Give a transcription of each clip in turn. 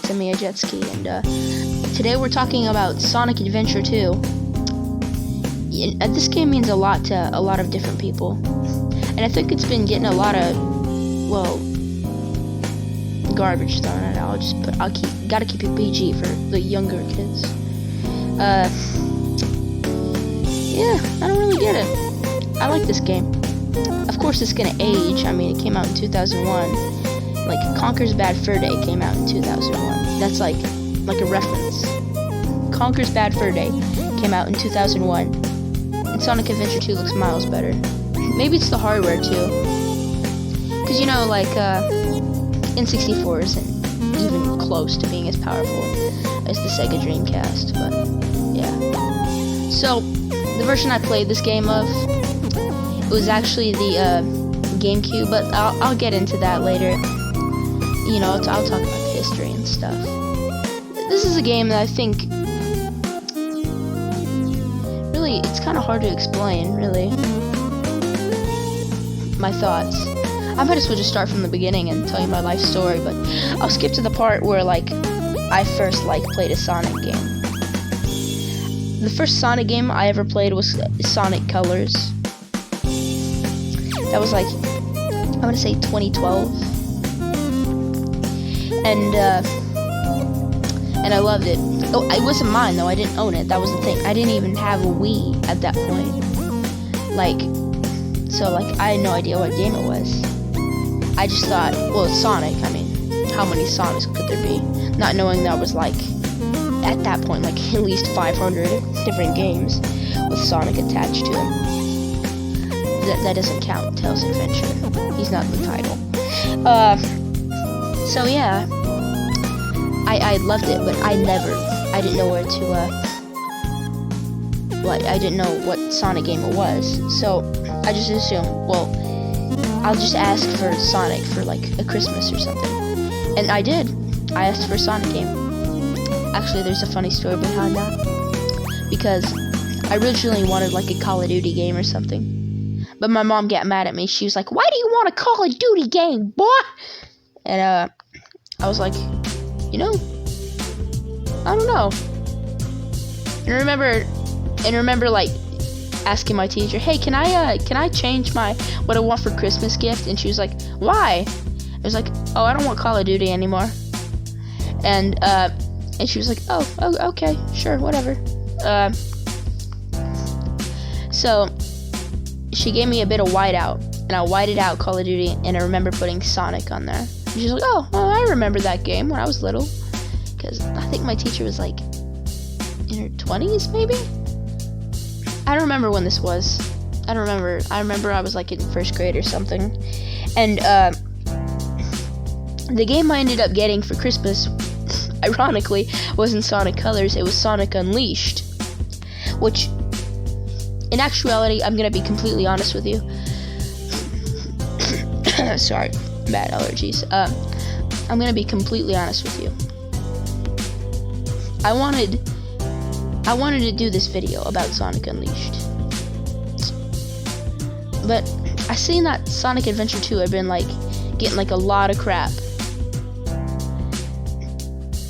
to me a jet ski, and today we're talking about Sonic Adventure 2. This game means a lot to a lot of different people, and I think it's been getting a lot of, well, garbage thrown at it. Gotta keep it PG for the younger kids. Yeah, I don't really get it. I like this game. Of course, it's gonna age. I mean, it came out in 2001. Like, Conker's Bad Fur Day came out in 2001. That's like a reference. Conker's Bad Fur Day came out in 2001. And Sonic Adventure 2 looks miles better. Maybe it's the hardware, too. Because, you know, like, N64 isn't even close to being as powerful as the Sega Dreamcast. But, yeah. So, the version I played this game of, it was actually the GameCube, but I'll get into that later. You know, I'll talk about the history and stuff. This is a game that I think, really, it's kind of hard to explain, really. My thoughts. I might as well just start from the beginning and tell you my life story, but I'll skip to the part where, like, I first, like, played a Sonic game. The first Sonic game I ever played was Sonic Colors. That was, like, I want to say 2012. And I loved it. Oh, it wasn't mine though. I didn't own it. That was the thing. I didn't even have a Wii at that point. Like, so like I had no idea what game it was. I just thought, well, it's Sonic. I mean, how many Sonics could there be? Not knowing that was like, at that point, like at least 500 different games with Sonic attached to them. That doesn't count Tails' Adventure. He's not in the title. So yeah, I loved it, but I didn't know where to, I didn't know what Sonic game it was, so I just assumed, well, I'll just ask for Sonic for, like, a Christmas or something, and I did. I asked for a Sonic game. Actually, there's a funny story behind that, because I originally wanted, like, a Call of Duty game or something, but my mom got mad at me. She was like, "Why do you want a Call of Duty game, boy?" And, I was like, you know, I don't know. And I remember like asking my teacher, "Hey, can I change what I want for Christmas gift?" And she was like, "Why?" I was like, "Oh, I don't want Call of Duty anymore." And she was like, "Oh, okay, sure, whatever." So she gave me a bit of whiteout, and I whited out Call of Duty, and I remember putting Sonic on there. And she's like, oh, I remember that game when I was little. Because I think my teacher was like in her 20s, maybe? I don't remember when this was. I don't remember. I remember I was like in first grade or something. And the game I ended up getting for Christmas, ironically, wasn't Sonic Colors. It was Sonic Unleashed. Which, in actuality, I'm going to be completely honest with you. Sorry. Bad allergies. I'm gonna be completely honest with you. I wanted to do this video about Sonic Unleashed, but I seen that Sonic Adventure 2 had been like getting like a lot of crap,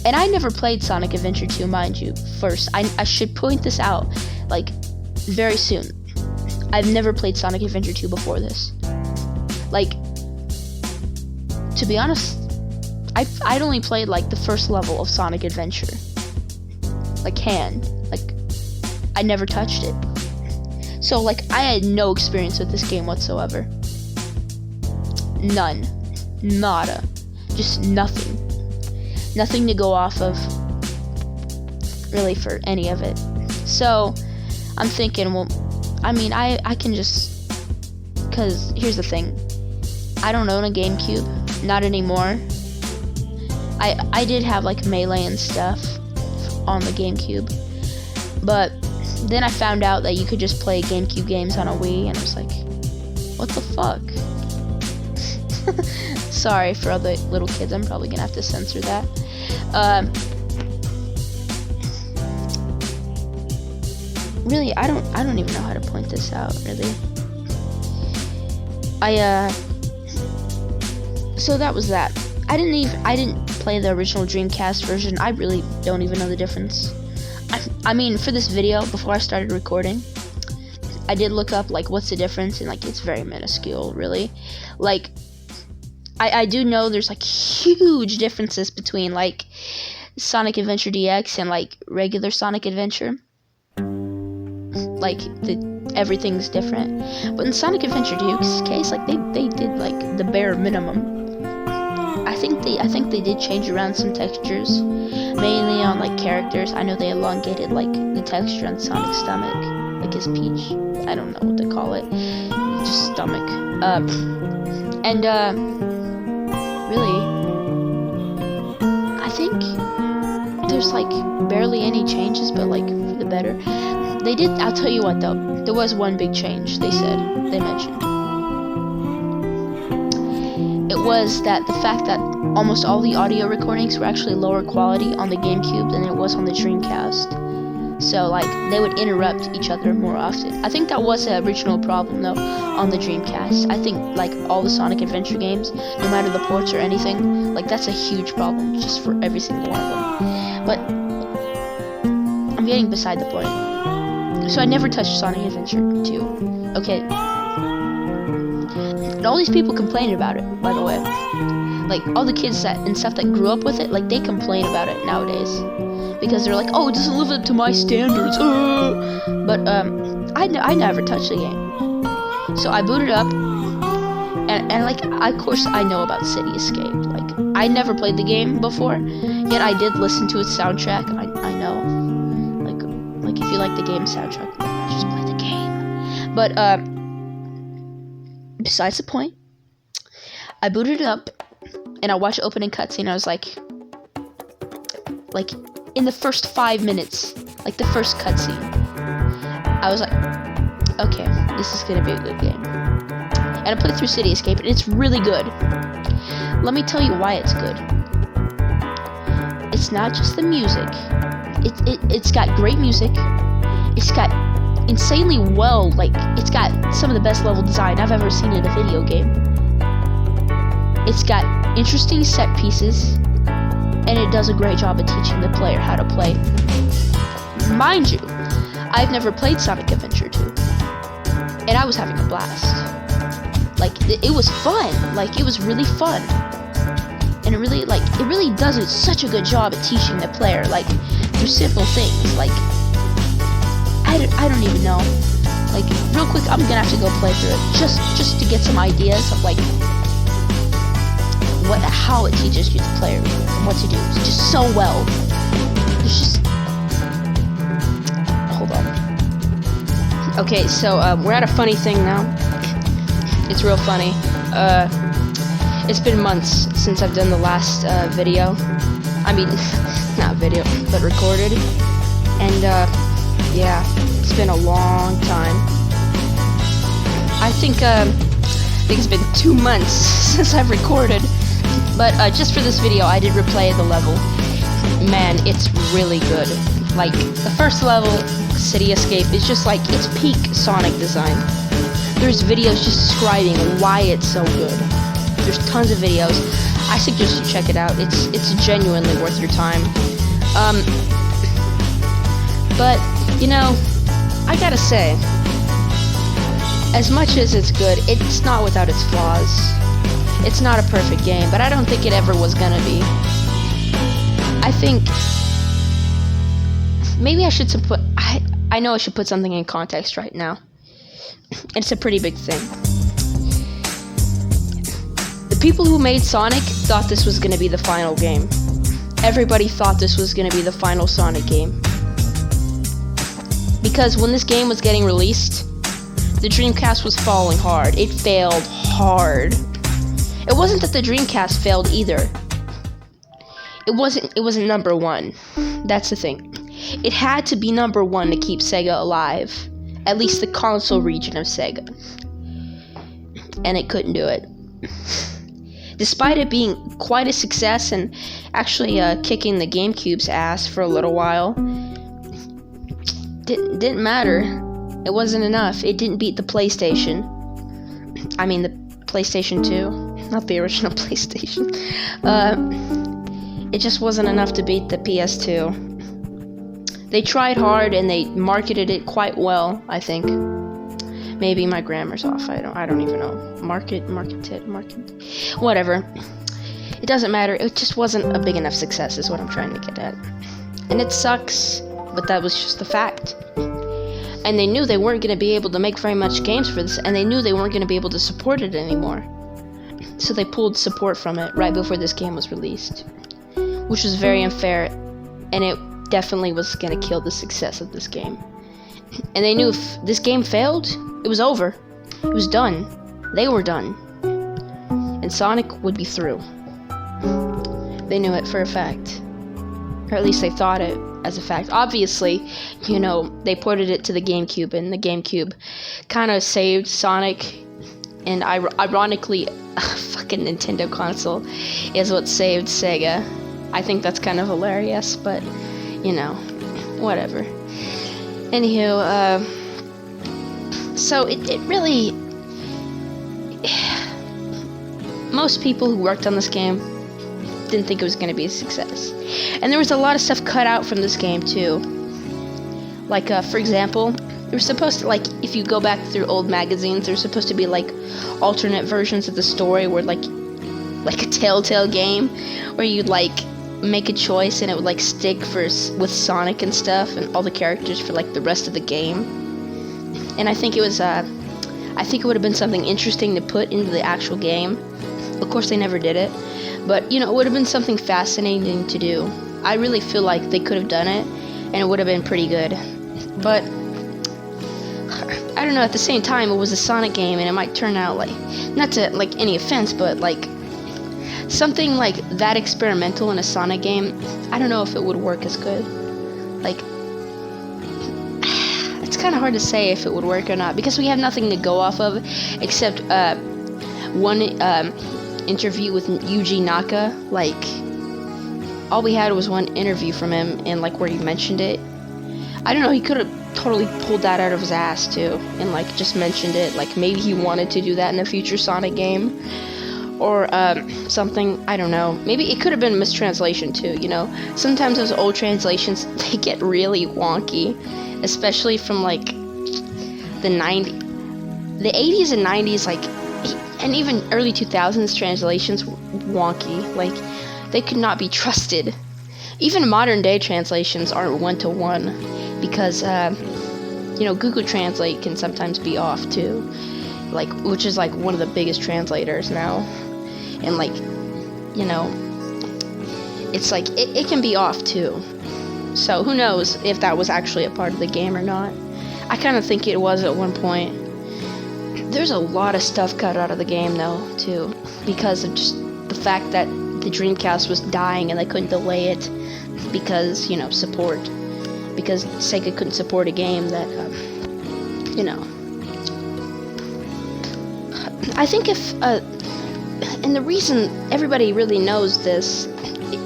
and I never played Sonic Adventure 2, mind you. First, I should point this out, like, very soon. I've never played Sonic Adventure 2 before this. Like, to be honest, I'd only played, like, the first level of Sonic Adventure. Like, I never touched it. So, like, I had no experience with this game whatsoever. None. Nada. Just nothing. Nothing to go off of, really, for any of it. So, I'm thinking, well, I mean, I can just, because here's the thing. I don't own a GameCube. Not anymore. I did have like Melee and stuff on the GameCube, but then I found out that you could just play GameCube games on a Wii, and I was like, what the fuck? Sorry for other little kids, I'm probably gonna have to censor that. Really, I don't even know how to point this out, really. So that was that. I didn't play the original Dreamcast version. I really don't even know the difference. I mean, for this video, before I started recording, I did look up like what's the difference, and like it's very minuscule, really. Like I do know there's like huge differences between like Sonic Adventure DX and like regular Sonic Adventure. Like everything's different. But in Sonic Adventure DX's case, like they did like the bare minimum. I think they did change around some textures, mainly on like characters. I know they elongated like the texture on Sonic's stomach, like his peach. I don't know what to call it, just stomach. Really, I think there's like barely any changes, but like for the better. They did. I'll tell you what though, there was one big change. They mentioned. It was that the fact that almost all the audio recordings were actually lower quality on the GameCube than it was on the Dreamcast. So like they would interrupt each other more often. I think that was the original problem though on the Dreamcast. I think like all the Sonic Adventure games, no matter the ports or anything, like that's a huge problem just for every single one of them. But I'm getting beside the point. So I never touched Sonic Adventure 2. Okay. And all these people complain about it, by the way. Like, all the kids and stuff that grew up with it, like, they complain about it nowadays. Because they're like, oh, it doesn't live up to my standards. But, I never touched the game. So I booted up, and like, of course, I know about City Escape. Like, I never played the game before, yet I did listen to its soundtrack. I know. Like, if you like the game soundtrack, just play the game. But, besides the point, I booted it up, and I watched the opening cutscene. I was like, in the first 5 minutes, like the first cutscene, I was like, okay, this is gonna be a good game. And I played through City Escape, and it's really good. Let me tell you why it's good. It's not just the music. It's got great music. It's got insanely well, like, it's got some of the best level design I've ever seen in a video game. It's got interesting set pieces, and it does a great job of teaching the player how to play. Mind you, I've never played Sonic Adventure 2, and I was having a blast. Like, it was fun. Like, it was really fun. And it really does such a good job at teaching the player, like, through simple things, like, I don't even know. Like, real quick, I'm gonna have to go play through it, just to get some ideas of, like, how it teaches you the player what to do. It's just so well. It's just... Hold on. Okay, so, we're at a funny thing now. It's real funny. It's been months since I've done the last, video. I mean, not video, but recorded. And, yeah, it's been a long time. I think it's been 2 months since I've recorded. But just for this video, I did replay the level. Man, it's really good. Like, the first level, City Escape, is just like, it's peak Sonic design. There's videos just describing why it's so good. There's tons of videos. I suggest you check it out. It's genuinely worth your time. But, you know, I gotta say, as much as it's good, it's not without its flaws. It's not a perfect game, but I don't think it ever was gonna be. I think maybe I should put... I know I should put something in context right now. It's a pretty big thing. The people who made Sonic thought this was gonna be the final game. Everybody thought this was gonna be the final Sonic game. Because when this game was getting released, the Dreamcast was falling hard. It failed hard. It wasn't that the Dreamcast failed either. It wasn't number one. That's the thing. It had to be number one to keep Sega alive. At least the console region of Sega. And it couldn't do it. Despite it being quite a success and actually kicking the GameCube's ass for a little while, didn't matter. It wasn't enough. It didn't beat the PlayStation. I mean, the PlayStation 2. not the original PlayStation. It just wasn't enough to beat the PS2. They tried hard and they marketed it quite well, I think. Maybe my grammar's off. I don't even know. Market. Whatever. It doesn't matter. It just wasn't a big enough success is what I'm trying to get at. And it sucks, but that was just the fact. And they knew they weren't going to be able to make very much games for this, and they knew they weren't going to be able to support it anymore. So they pulled support from it right before this game was released, which was very unfair, and it definitely was going to kill the success of this game. And they knew if this game failed, it was over. It was done. They were done. And Sonic would be through. They knew it for a fact. Or at least they thought it as a fact. Obviously, you know, they ported it to the GameCube, and the GameCube kind of saved Sonic. And ironically, a fucking Nintendo console is what saved Sega. I think that's kind of hilarious, but, you know, whatever. Anywho, so it really... Most people who worked on this game didn't think it was going to be a success. And there was a lot of stuff cut out from this game, too. Like, for example, there was supposed to, like, if you go back through old magazines, there's supposed to be, like, alternate versions of the story where, like a Telltale game, where you'd, like, make a choice and it would, like, stick with Sonic and stuff, and all the characters for, like, the rest of the game. And I think it was, I think it would have been something interesting to put into the actual game. Of course, they never did it. But, you know, it would have been something fascinating to do. I really feel like they could have done it, and it would have been pretty good. But, I don't know, at the same time, it was a Sonic game, and it might turn out, like, not to, like, any offense, but, like, something, like, that experimental in a Sonic game, I don't know if it would work as good. Like, it's kind of hard to say if it would work or not, because we have nothing to go off of, except, one, interview with Yuji Naka. Like, all we had was one interview from him, and, like, where he mentioned it. I don't know, he could have totally pulled that out of his ass, too, and, like, just mentioned it. Like, maybe he wanted to do that in a future Sonic game, or, something, I don't know. Maybe it could have been a mistranslation, too, you know? Sometimes those old translations, they get really wonky, especially from, like, the 80s and 90s, like, and even early 2000s translations were wonky. Like, they could not be trusted. Even modern day translations aren't one-to-one, because, you know, Google Translate can sometimes be off too. Like, which is like one of the biggest translators now. And, like, you know, it's like, it can be off too. So who knows if that was actually a part of the game or not. I kind of think it was at one point. There's a lot of stuff cut out of the game, though, too, because of just the fact that the Dreamcast was dying and they couldn't delay it because, you know, support. Because Sega couldn't support a game that, you know. I think if, and the reason everybody really knows this,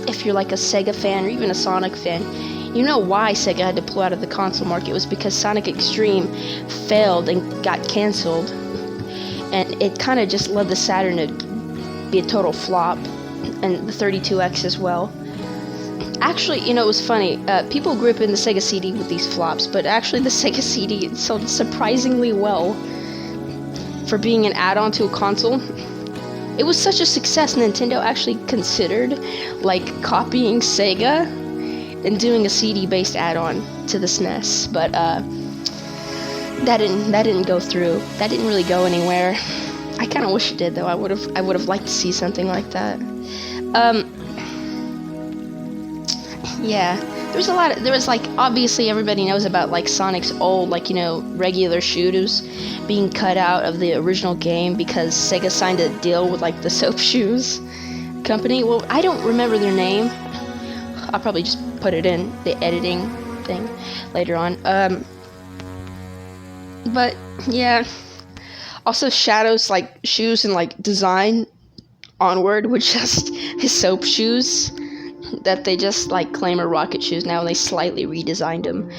if you're like a Sega fan or even a Sonic fan, you know why Sega had to pull out of the console market was because Sonic Extreme failed and got canceled. And it kind of just led the Saturn to be a total flop, and the 32X as well. Actually, you know, it was funny. People grew up in the Sega CD with these flops, but actually the Sega CD sold surprisingly well for being an add-on to a console. It was such a success, Nintendo actually considered, like, copying Sega and doing a CD-based add-on to the SNES, but, that didn't go through. That didn't really go anywhere. I kind of wish it did, though. I would have liked to see something like that. Yeah, there was, like, obviously everybody knows about, like, Sonic's old, like, you know, regular shoes being cut out of the original game because Sega signed a deal with, like, the soap shoes company. Well, I don't remember their name. I'll probably just put it in the editing thing later on. But, yeah. Also, Shadow's, like, shoes and, like, design onward with just his soap shoes. that they just like claim are rocket shoes now, and they slightly redesigned them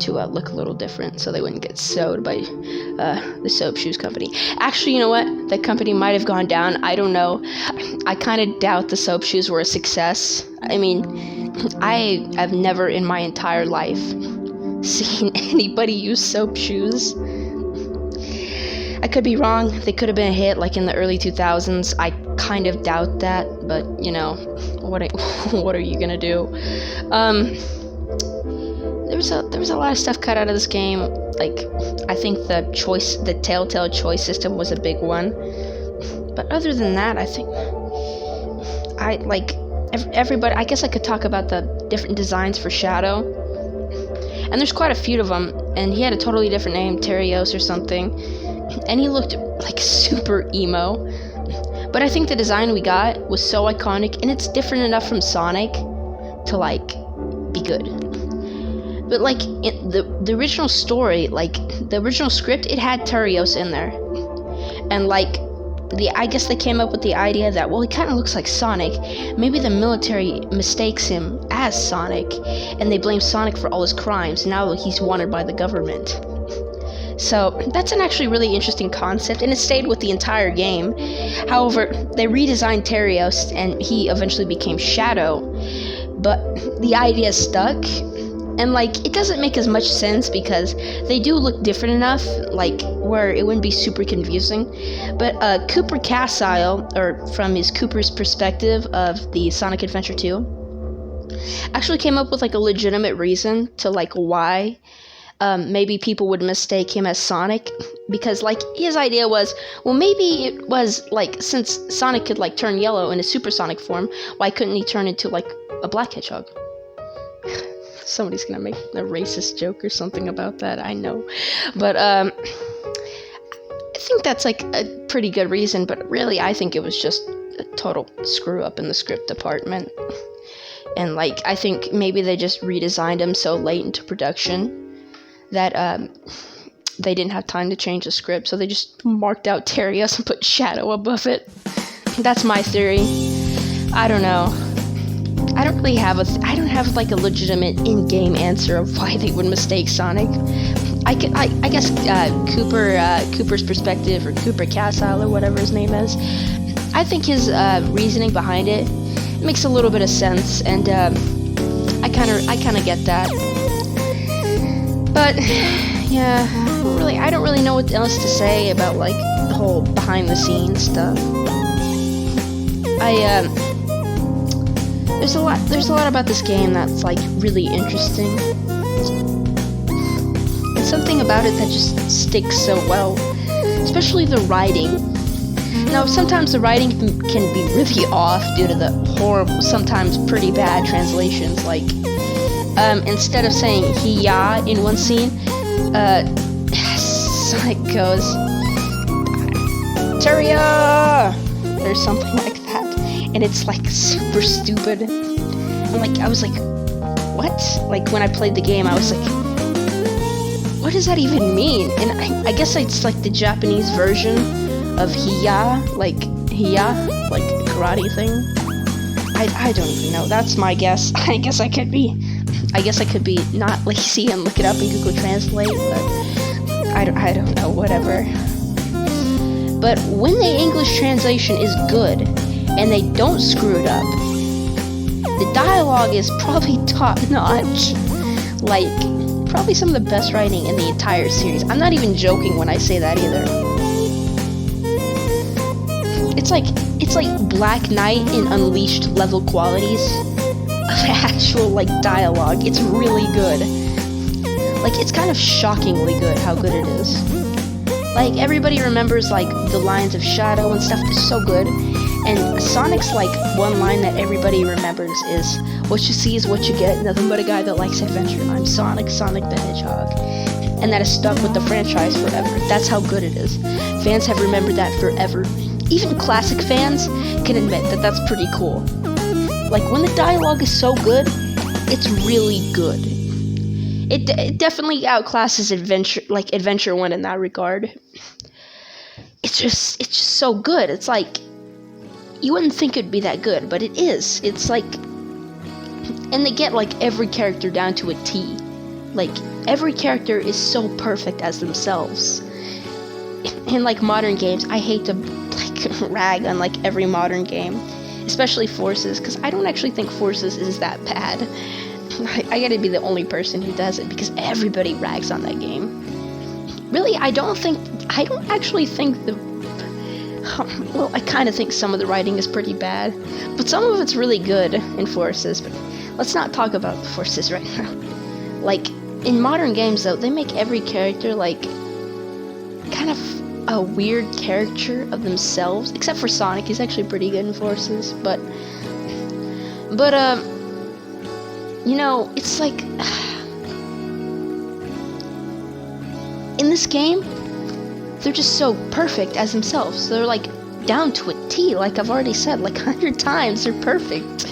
to look a little different so they wouldn't get sued by the soap shoes company. Actually, you know what? The company might have gone down. I don't know. I kind of doubt the soap shoes were a success. I mean, I have never in my entire life seen anybody use soap shoes. I could be wrong. They could have been a hit like in the early 2000s. I kind of doubt that, but you know, what are you gonna do? There was a lot of stuff cut out of this game. Like, I think the Telltale choice system was a big one. But other than that, I think everybody. I guess I could talk about the different designs for Shadow. And there's quite a few of them. And he had a totally different name, Terios or something. And he looked like super emo. But I think the design we got was so iconic, and it's different enough from Sonic to like be good. But like the original story, like the original script, it had Terios in there. And like I guess they came up with the idea that, well, he kind of looks like Sonic. Maybe the military mistakes him as Sonic, and they blame Sonic for all his crimes. Now he's wanted by the government. So that's an actually really interesting concept, and it stayed with the entire game. However, they redesigned Terios, and he eventually became Shadow. But the idea stuck, and like it doesn't make as much sense because they do look different enough, like where it wouldn't be super confusing. But Cooper Cassile, or from Cooper's perspective of the Sonic Adventure 2, actually came up with like a legitimate reason to like why maybe people would mistake him as Sonic, because like his idea was, well, maybe it was like, since Sonic could like turn yellow in a supersonic form, why couldn't he turn into like a black hedgehog? Somebody's gonna make a racist joke or something about that, I know, but I think that's like a pretty good reason. But really, I think it was just a total screw up in the script department, and like I think maybe they just redesigned him so late into production that they didn't have time to change the script, so they just marked out Terios and put Shadow above it. That's my theory. I don't know. I don't really have I don't have like a legitimate in-game answer of why they would mistake Sonic. I guess Cooper's perspective, or Cooper Cassile, or whatever his name is, I think his reasoning behind it makes a little bit of sense, and I kind of get that. But yeah, I don't really know what else to say about like the whole behind-the-scenes stuff. There's a lot about this game that's like really interesting, and something about it that just sticks so well, especially the writing. Now, sometimes the writing can be really off due to the horrible, sometimes pretty bad translations. Like, instead of saying he-ya in one scene, Sonic goes, Teria! Or something like that. And it's like super stupid. I was like, what? Like, when I played the game, I was like, what does that even mean? And I guess it's like the Japanese version of hiya, like a karate thing. I don't even know. That's my guess. I guess I could be not lazy and look it up in Google Translate, but I don't know, whatever. But when the English translation is good and they don't screw it up, the dialogue is probably top-notch. Like, probably some of the best writing in the entire series. I'm not even joking when I say that either. It's like Black Knight in Unleashed level qualities of actual like dialogue. It's really good. Like, it's kind of shockingly good how good it is. Like, everybody remembers like the lines of Shadow and stuff. They're so good. And Sonic's like one line that everybody remembers is, "What you see is what you get, nothing but a guy that likes adventure. I'm Sonic the Hedgehog." And that has stuck with the franchise forever. That's how good it is. Fans have remembered that forever. Even classic fans can admit that that's pretty cool. Like, when the dialogue is so good, it's really good. It definitely outclasses Adventure 1 in that regard. It's just so good. It's like, you wouldn't think it'd be that good, but it is. It's like, And they get like every character down to a T. Like every character is so perfect as themselves. In like modern games, I hate to like rag on like every modern game, especially Forces, because I don't actually think Forces is that bad. I gotta be the only person who does it because everybody rags on that game. Really, I don't actually think well, I kind of think some of the writing is pretty bad, but some of it's really good in Forces. But let's not talk about Forces right now. Like in modern games, though, they make every character like kind of a weird caricature of themselves, except for Sonic. He's actually pretty good in Forces, but you know, it's like in this game, they're just so perfect as themselves. They're like down to a T, like I've already said like 100 times. They're perfect.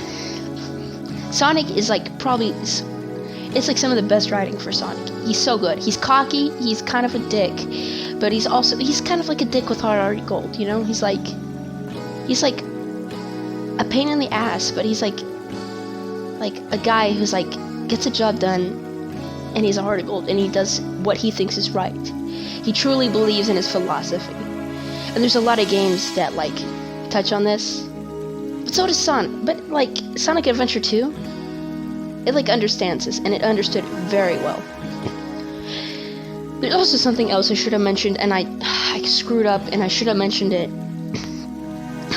Sonic is like probably, it's like some of the best writing for Sonic. He's so good. He's cocky, he's kind of a dick, but he's kind of like a dick with heart gold, you know? He's like a pain in the ass, but he's like a guy who's like gets a job done, and he's a heart of gold, and he does what he thinks is right. He truly believes in his philosophy. And there's a lot of games that like touch on this. But so does Sonic. But like Sonic Adventure 2, it like understands this, and it understood it very well. There's also something else I should have mentioned, and I screwed up, and I should have mentioned it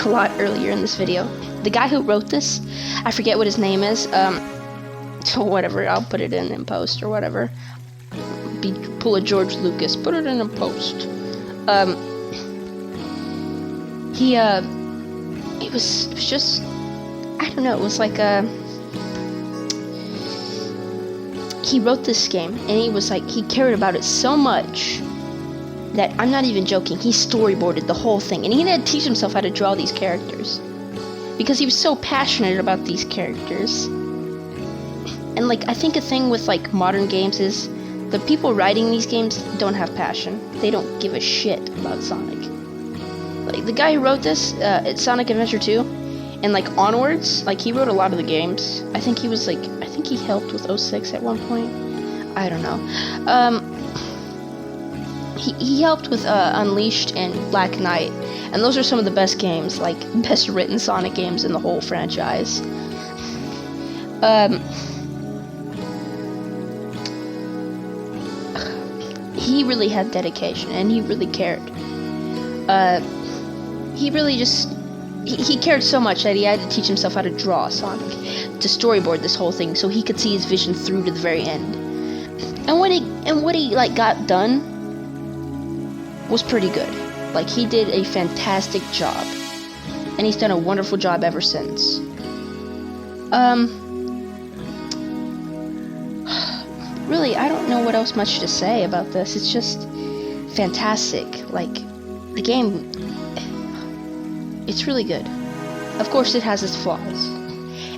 a lot earlier in this video. The guy who wrote this, I forget what his name is. So whatever, I'll put it in post or whatever. Pull a George Lucas, put it in post. It was just, I don't know, it was like he wrote this game, and he was like, he cared about it so much that, I'm not even joking, he storyboarded the whole thing, and he had to teach himself how to draw these characters because he was so passionate about these characters. And like, I think a thing with like modern games is the people writing these games don't have passion. They don't give a shit about Sonic. Like the guy who wrote this, it's Sonic Adventure 2, and like onwards, like he wrote a lot of the games. I think he helped with 06 at one point. I don't know. He helped with Unleashed and Black Knight, and those are some of the best games, like best written Sonic games in the whole franchise. He really had dedication, and he really cared. He really just, he cared so much that he had to teach himself how to draw Sonic, to storyboard this whole thing, so he could see his vision through to the very end. And what he like got done was pretty good. Like, he did a fantastic job, and he's done a wonderful job ever since. Really, I don't know what else much to say about this. It's just fantastic. Like, the game, it's really good. Of course, it has its flaws.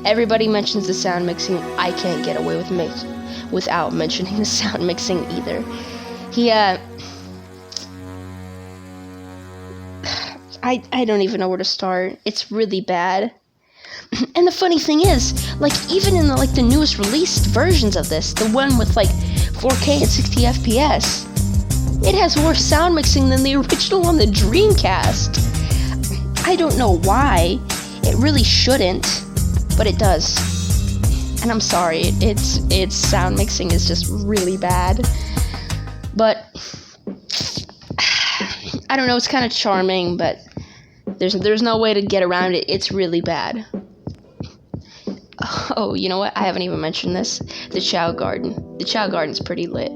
Everybody mentions the sound mixing. I can't get away without mentioning the sound mixing either. I don't even know where to start. It's really bad. And the funny thing is, like, even in the newest released versions of this, the one with like 4K and 60 FPS, it has worse sound mixing than the original on the Dreamcast. I don't know why. It really shouldn't, but it does. And I'm sorry, its sound mixing is just really bad. But I don't know, it's kind of charming, but there's no way to get around it. It's really bad. Oh, you know what? I haven't even mentioned this. The Chow Garden. The Chow Garden's pretty lit.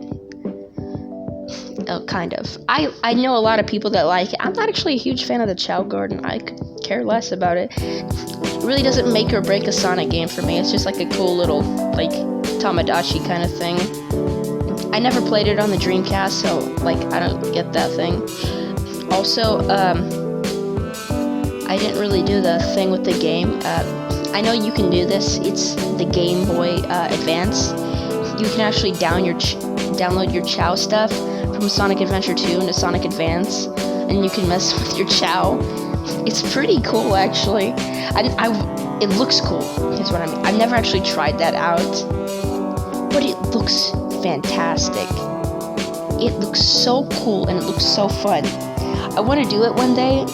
Oh, kind of. I know a lot of people that like it. I'm not actually a huge fan of the Chow Garden. I could care less about it. It really doesn't make or break a Sonic game for me. It's just like a cool little, like, Tamagotchi kind of thing. I never played it on the Dreamcast, so, like, I don't get that thing. Also, I didn't really do the thing with the game. I know you can do this. It's the Game Boy Advance. You can actually download your Chow stuff from Sonic Adventure 2 into Sonic Advance, and you can mess with your Chow. It's pretty cool, actually. it looks cool, is what I mean. I've never actually tried that out, but it looks fantastic. It looks so cool and it looks so fun. I want to do it one day.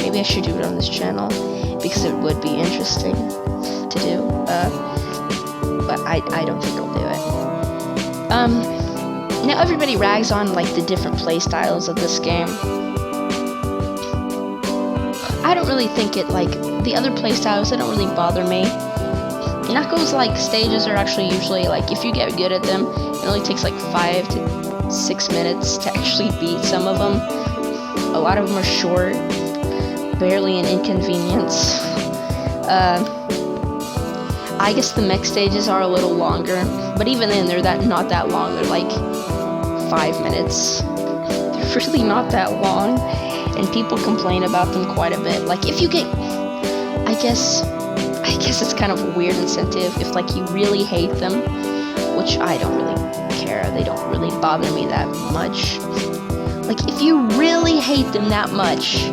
Maybe I should do it on this channel because it would be interesting to do. But I don't think I'll do it. Now everybody rags on like the different play styles of this game. I don't really think it, like, the other play styles, they don't really bother me. Knuckles, like, stages are actually usually, like, if you get good at them, it only takes like 5 to 6 minutes to actually beat some of them. A lot of them are short, barely an inconvenience. I guess the mech stages are a little longer, but even then they're not that long. They're like 5 minutes. They're really not that long, and people complain about them quite a bit. Like, if you get, I guess it's kind of a weird incentive if, like, you really hate them, which I don't really care. They don't really bother me that much. Like, if you really hate them that much,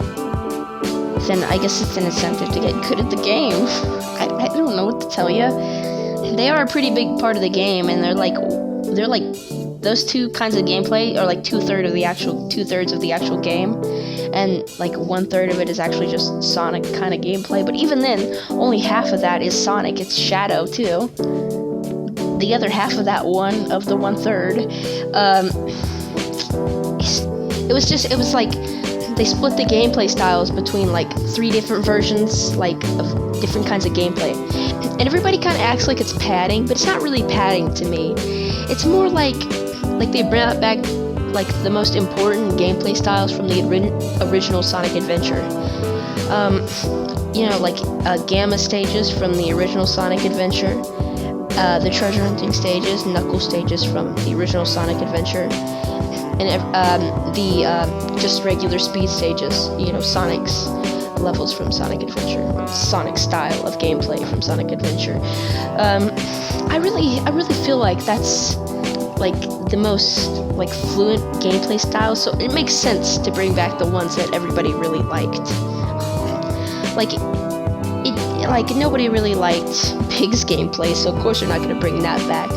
then I guess it's an incentive to get good at the game. I don't know what to tell you. They are a pretty big part of the game, and they're like those two kinds of gameplay are like 2/3 of the actual game, and like 1/3 of it is actually just Sonic kind of gameplay. But even then, only half of that is Sonic. It's Shadow too. The other half of that one of the 1/3, it was like they split the gameplay styles between like 3 different versions, like, of different kinds of gameplay. And everybody kind of acts like it's padding, but it's not really padding to me. It's more like they brought back like the most important gameplay styles from the original Sonic Adventure. You know, like Gamma stages from the original Sonic Adventure, the treasure hunting stages, Knuckles stages from the original Sonic Adventure, and the just regular speed stages, you know, Sonic's levels from Sonic Adventure, or Sonic style of gameplay from Sonic Adventure. I really feel like that's like the most like fluent gameplay style, so it makes sense to bring back the ones that everybody really liked. Like nobody really liked Pig's gameplay, so of course they're not going to bring that back.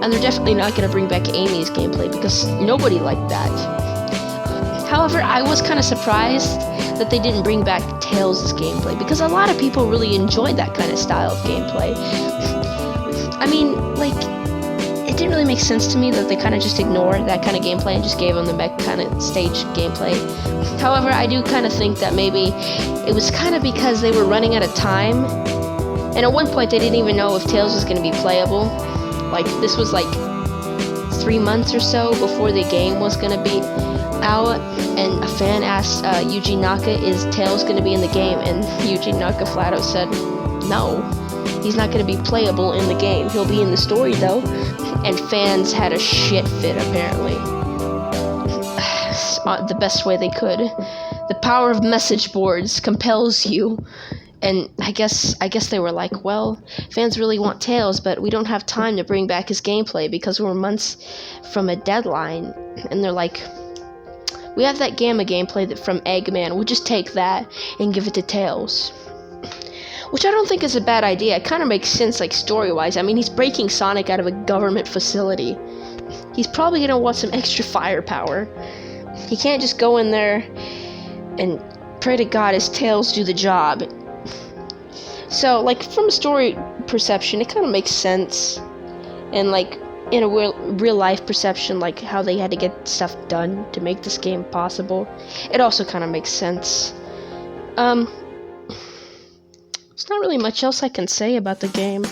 And they're definitely not going to bring back Amy's gameplay because nobody liked that. However, I was kind of surprised that they didn't bring back Tails' gameplay because a lot of people really enjoyed that kind of style of gameplay. I mean, like, it didn't really make sense to me that they kind of just ignored that kind of gameplay and just gave them the mech kind of stage gameplay. However, I do kind of think that maybe it was kind of because they were running out of time, and at one point they didn't even know if Tails was going to be playable. Like, this was like 3 months or so before the game was going to be out, and a fan asked Yuji Naka, is Tails going to be in the game? And Yuji Naka flat out said, no, he's not going to be playable in the game. He'll be in the story though. And fans had a shit fit, apparently. The best way they could. The power of message boards compels you. And I guess they were like, well, fans really want Tails, but we don't have time to bring back his gameplay because we're months from a deadline. And they're like, we have that Gamma gameplay from Eggman. We'll just take that and give it to Tails. Which I don't think is a bad idea. It kind of makes sense, like, story-wise. I mean, he's breaking Sonic out of a government facility. He's probably going to want some extra firepower. He can't just go in there and pray to God his Tails do the job. So, like, from a story perception, it kind of makes sense. And, like, in a real-life perception, like, how they had to get stuff done to make this game possible, it also kind of makes sense. There's not really much else I can say about the game.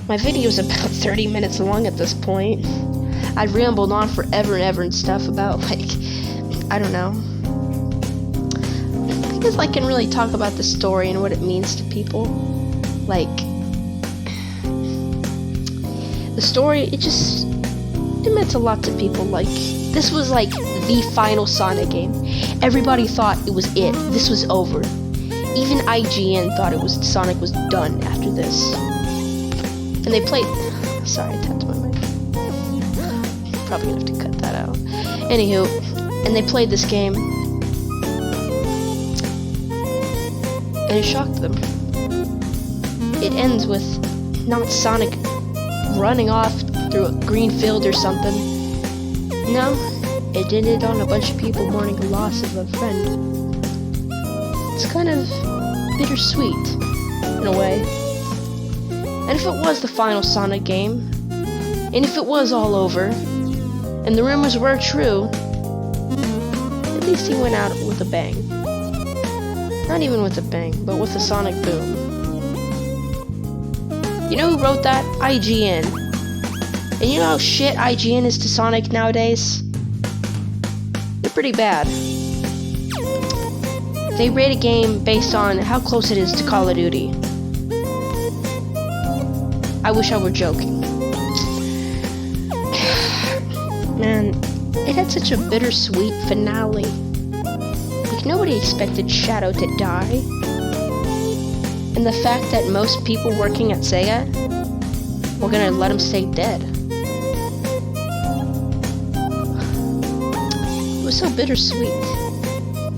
My video's about 30 minutes long at this point. I rambled on forever and ever and stuff about, like, I don't know. I guess I can really talk about the story and what it means to people. Like, the story, it meant a lot to people. Like, this was like the final Sonic game. Everybody thought it was it. This was over. Even IGN thought Sonic was done after this. And they played... Sorry, I tapped my mic. Probably gonna have to cut that out. Anywho, and they played this game. And it shocked them. it ends with not Sonic running off through a green field or something. No, it ended on a bunch of people mourning the loss of a friend. It's kind of bittersweet, in a way. And if it was the final Sonic game, and if it was all over, and the rumors were true, at least he went out with a bang. Not even with a bang, but with a sonic boom. You know who wrote that? IGN. And you know how shit IGN is to Sonic nowadays? They're pretty bad. They rate a game based on how close it is to Call of Duty. I wish I were joking. Man, it had such a bittersweet finale. Like, nobody expected Shadow to die. And the fact that most people working at Sega were gonna let him stay dead. It was so bittersweet.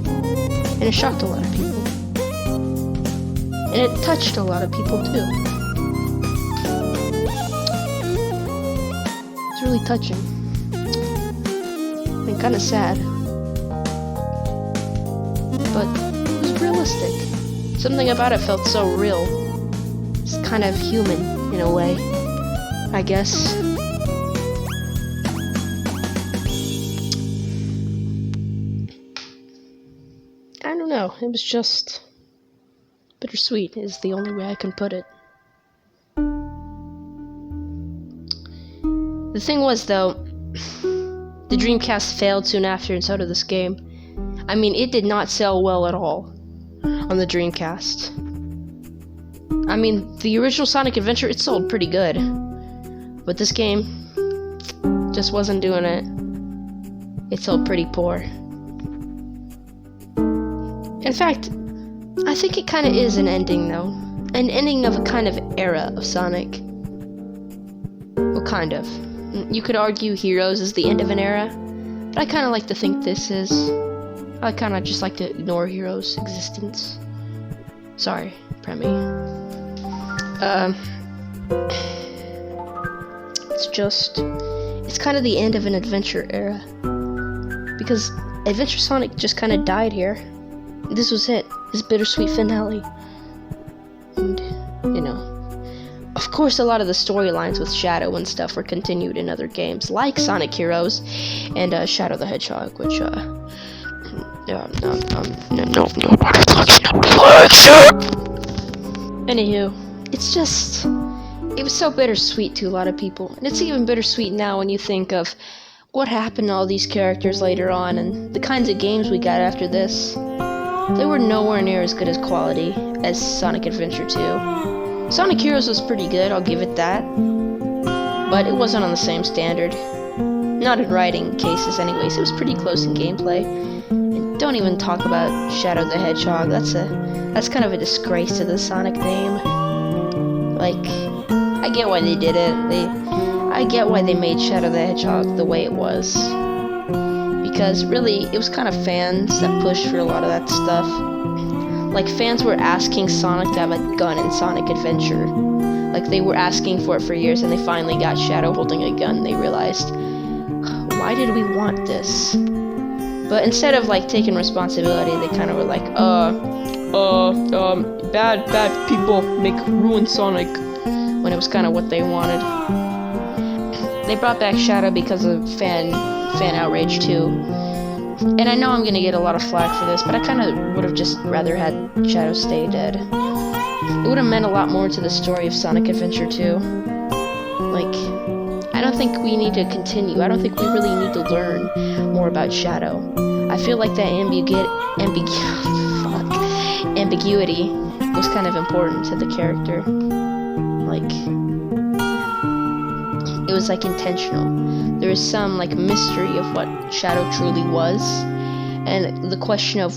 And it shocked a lot of people. And it touched a lot of people too. It's really touching. And kinda sad. But it was realistic. Something about it felt so real. It's kind of human, in a way, I guess. I don't know, it was just bittersweet is the only way I can put it. The thing was, though, the Dreamcast failed soon after, and so did this game. I mean, it did not sell well at all on the Dreamcast. I mean, the original Sonic Adventure, it sold pretty good. But this game just wasn't doing it. It sold pretty poor. In fact, I think it kind of is an ending, though. An ending of a kind of era of Sonic. Well, kind of. You could argue Heroes is the end of an era, but I kind of like to think this is. I kind of just like to ignore Heroes' existence. Sorry, Premi. It's kind of the end of an adventure era. Because Adventure Sonic just kind of died here. This was it, his bittersweet finale. And, you know, of course a lot of the storylines with Shadow and stuff were continued in other games, like Sonic Heroes and Shadow the Hedgehog, which, Anywho, it was so bittersweet to a lot of people, and it's even bittersweet now when you think of what happened to all these characters later on, and the kinds of games we got after this. They were nowhere near as good as quality as Sonic Adventure 2. Sonic Heroes was pretty good, I'll give it that, but it wasn't on the same standard. Not in writing cases anyways, it was pretty close in gameplay. And don't even talk about Shadow the Hedgehog, that's kind of a disgrace to the Sonic name. Like, I get why they did it, I get why they made Shadow the Hedgehog the way it was. Because really, it was kind of fans that pushed for a lot of that stuff. Like, fans were asking Sonic to have a gun in Sonic Adventure. Like, they were asking for it for years, and they finally got Shadow holding a gun, and they realized, why did we want this? But instead of, like, taking responsibility, they kind of were like, bad people ruin Sonic, when it was kind of what they wanted. They brought back Shadow because of fan outrage too. And I know I'm gonna get a lot of flack for this, but I kind of would have just rather had Shadow stay dead. It would have meant a lot more to the story of Sonic Adventure 2. Like, I don't think we need to continue. I don't think we really need to learn more about Shadow. I feel like that ambiguity was kind of important to the character. Like, it was like intentional. There was some like mystery of what Shadow truly was, and the question of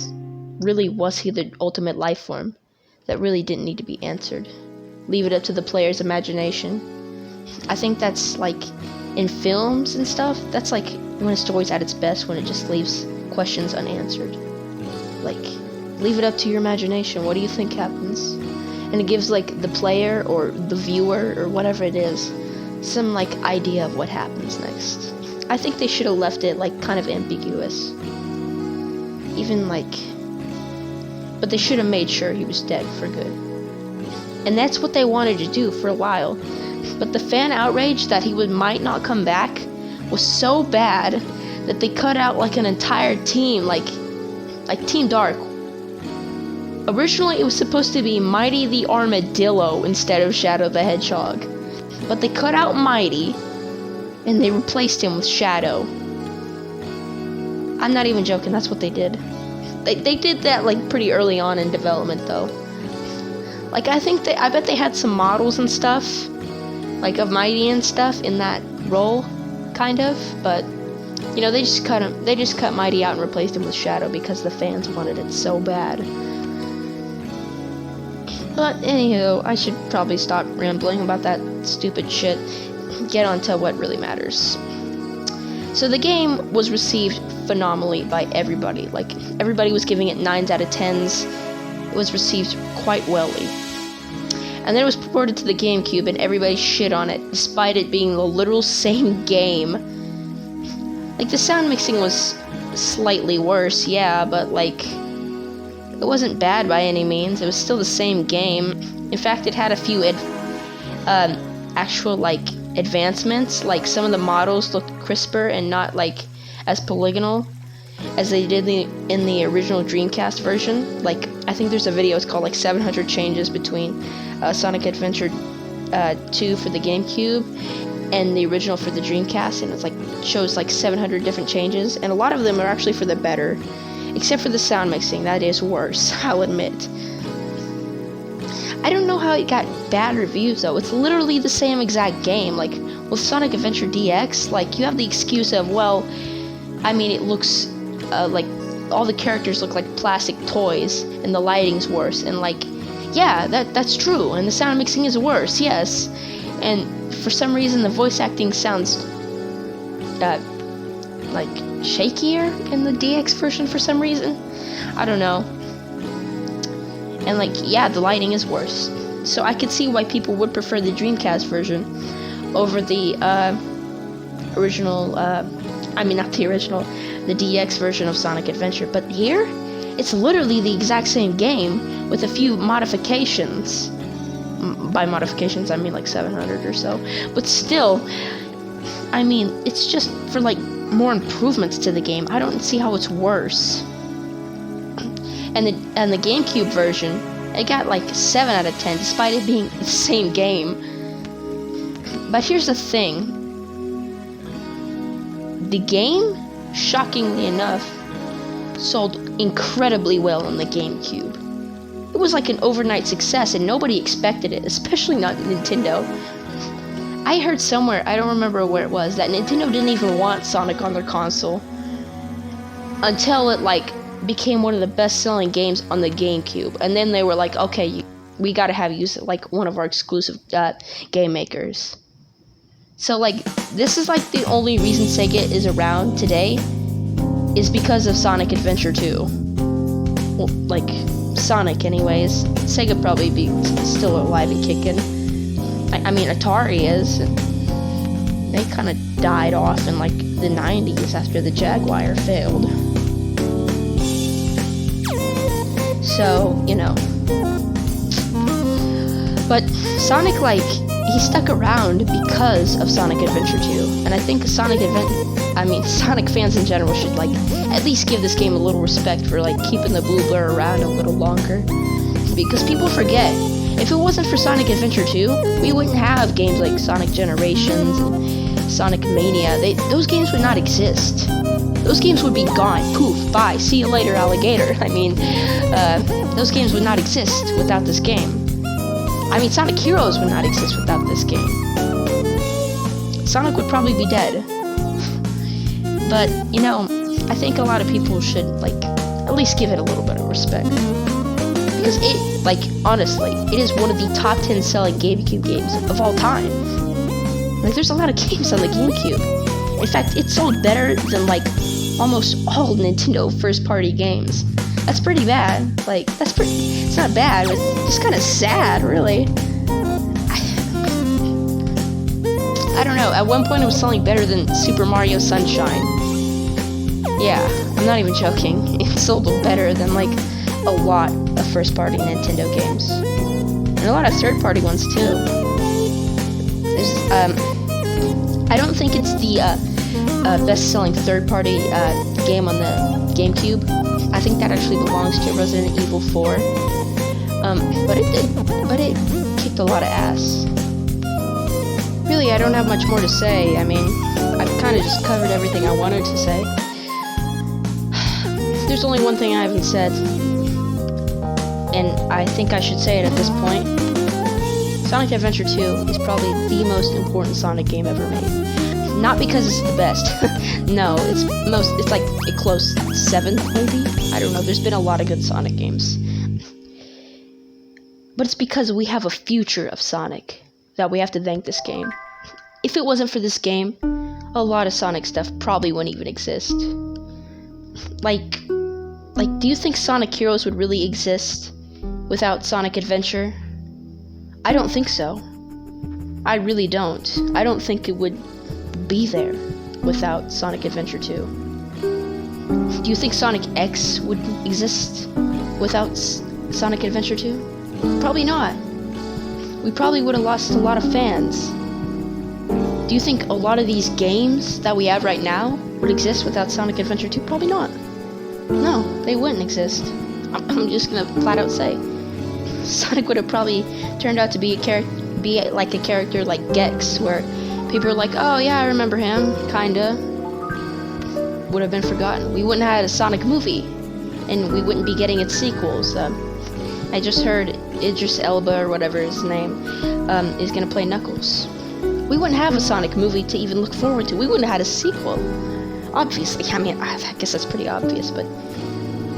really was he the ultimate life form that really didn't need to be answered. Leave it up to the player's imagination. I think that's like in films and stuff, that's like when a story's at its best, when it just leaves questions unanswered. Like, leave it up to your imagination. What do you think happens? and it gives like the player or the viewer or whatever it is some like idea of what happens next. I think they should have left it like kind of ambiguous. Even like, but they should have made sure he was dead for good. And that's what they wanted to do for a while. But the fan outrage that he might not come back was so bad that they cut out like an entire team, like Team Dark. Originally it was supposed to be Mighty the Armadillo instead of Shadow the Hedgehog. But they cut out Mighty and they replaced him with Shadow. I'm not even joking, that's what they did. They did that like pretty early on in development though. Like I bet they had some models and stuff, like of Mighty and stuff in that role, kind of, but you know, they just cut Mighty out and replaced him with Shadow because the fans wanted it so bad. But anywho, I should probably stop rambling about that stupid shit. Get on to what really matters. So the game was received phenomenally by everybody. Like, everybody was giving it 9s out of 10s. It was received quite wellly. And then it was ported to the GameCube and everybody shit on it, despite it being the literal same game. Like, the sound mixing was slightly worse, yeah, but like, it wasn't bad by any means. It was still the same game. In fact, it had a few actual like advancements. Like some of the models looked crisper and not like as polygonal as they did in the original Dreamcast version. Like, I think there's a video, it's called like 700 changes between Sonic Adventure 2 for the GameCube and the original for the Dreamcast, and it's like shows like 700 different changes, and a lot of them are actually for the better. Except for the sound mixing, that is worse, I'll admit. I don't know how it got bad reviews though. It's literally the same exact game. Like, with Sonic Adventure DX, like, you have the excuse of, well, I mean, it looks like all the characters look like plastic toys and the lighting's worse, and like, yeah, that's true, and the sound mixing is worse, yes. And for some reason the voice acting sounds like shakier in the DX version for some reason. I don't know. And like, yeah, the lighting is worse. So I could see why people would prefer the Dreamcast version over the original, I mean not the original, the DX version of Sonic Adventure. But here, it's literally the exact same game with a few modifications. By modifications, I mean like 700 or so. But still, I mean, it's just for like more improvements to the game. I don't see how it's worse. And the GameCube version, it got like 7 out of 10 despite it being the same game. But here's the thing. The game, shockingly enough, sold incredibly well on the GameCube. It was like an overnight success and nobody expected it, especially not Nintendo. I heard somewhere, I don't remember where it was, that Nintendo didn't even want Sonic on their console until it like became one of the best-selling games on the GameCube, and then they were like, okay, we gotta have you use like one of our exclusive game makers. So like, this is like the only reason Sega is around today is because of Sonic Adventure 2. Well, like, Sonic anyways. Sega probably be still alive and kicking. I mean, Atari is. They kind of died off in like the 90s after the Jaguar failed. So, you know. But Sonic, like, he stuck around because of Sonic Adventure 2. And I think Sonic fans in general should, like, at least give this game a little respect for, like, keeping the blue blur around a little longer. Because people forget. If it wasn't for Sonic Adventure 2, we wouldn't have games like Sonic Generations and Sonic Mania. Those games would not exist. Those games would be gone. Poof, bye, see you later, alligator. I mean, those games would not exist without this game. I mean, Sonic Heroes would not exist without this game. Sonic would probably be dead. But, you know, I think a lot of people should, like, at least give it a little bit of respect. Because it, like, honestly, it is one of the top 10 selling GameCube games of all time. Like, there's a lot of games on the GameCube. In fact, it sold better than, like, almost all Nintendo first-party games. That's pretty bad. Like, it's not bad, it's just kind of sad, really. I don't know, at one point it was selling better than Super Mario Sunshine. Yeah, I'm not even joking. It sold better than, like, a lot of first-party Nintendo games. And a lot of third-party ones, too. I don't think it's the best-selling third-party game on the GameCube. I think that actually belongs to Resident Evil 4. But it kicked a lot of ass. Really, I don't have much more to say. I mean, I've kind of just covered everything I wanted to say. There's only one thing I haven't said, and I think I should say it at this point. Sonic Adventure 2 is probably the most important Sonic game ever made. Not because it's the best. No, it's like a close 7th, maybe? I don't know, there's been a lot of good Sonic games. But it's because we have a future of Sonic that we have to thank this game. If it wasn't for this game, a lot of Sonic stuff probably wouldn't even exist. Like, do you think Sonic Heroes would really exist without Sonic Adventure? I don't think so. I really don't. I don't think it would be there without Sonic Adventure 2. Do you think Sonic X would exist without Sonic Adventure 2? Probably not. We probably would have lost a lot of fans. Do you think a lot of these games that we have right now would exist without Sonic Adventure 2? Probably not. No, they wouldn't exist. I'm just gonna flat out say. Sonic would have probably turned out to be like a character like Gex, where people are like, oh yeah, I remember him, kinda. Would have been forgotten. We wouldn't have had a Sonic movie, and we wouldn't be getting its sequels. I just heard Idris Elba, or whatever his name, is gonna play Knuckles. We wouldn't have a Sonic movie to even look forward to. We wouldn't have had a sequel. Obviously, I mean, I guess that's pretty obvious, but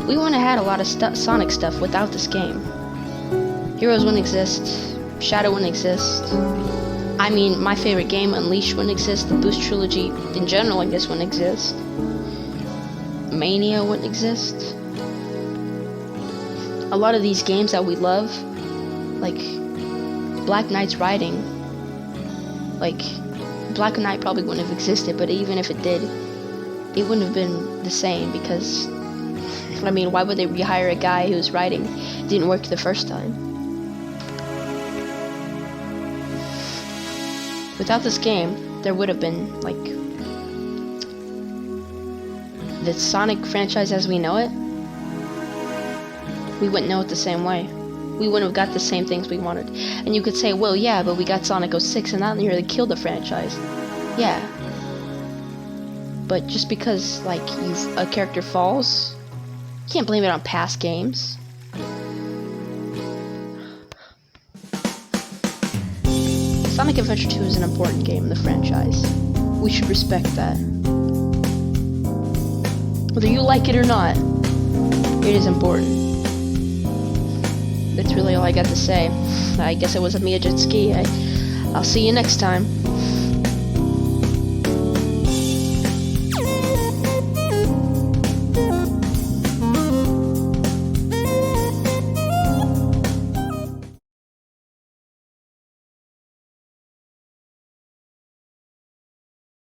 we wouldn't have had a lot of Sonic stuff without this game. Heroes wouldn't exist. Shadow wouldn't exist. I mean, my favorite game, Unleashed, wouldn't exist. The Boost Trilogy, in general, I guess, wouldn't exist. Mania wouldn't exist. A lot of these games that we love, like Black Knight's Riding, like, Black Knight probably wouldn't have existed, but even if it did, it wouldn't have been the same, because, I mean, why would they rehire a guy who's riding? It didn't work the first time. Without this game, there would have been, like, the Sonic franchise as we know it. We wouldn't know it the same way. We wouldn't have got the same things we wanted. And you could say, well, yeah, but we got Sonic 06 and that nearly killed the franchise. Yeah. But just because, like, a character falls, you can't blame it on past games. Sonic Adventure 2 is an important game in the franchise. We should respect that. Whether you like it or not, it is important. That's really all I got to say. I guess it was a Mia Jet Ski. I'll see you next time.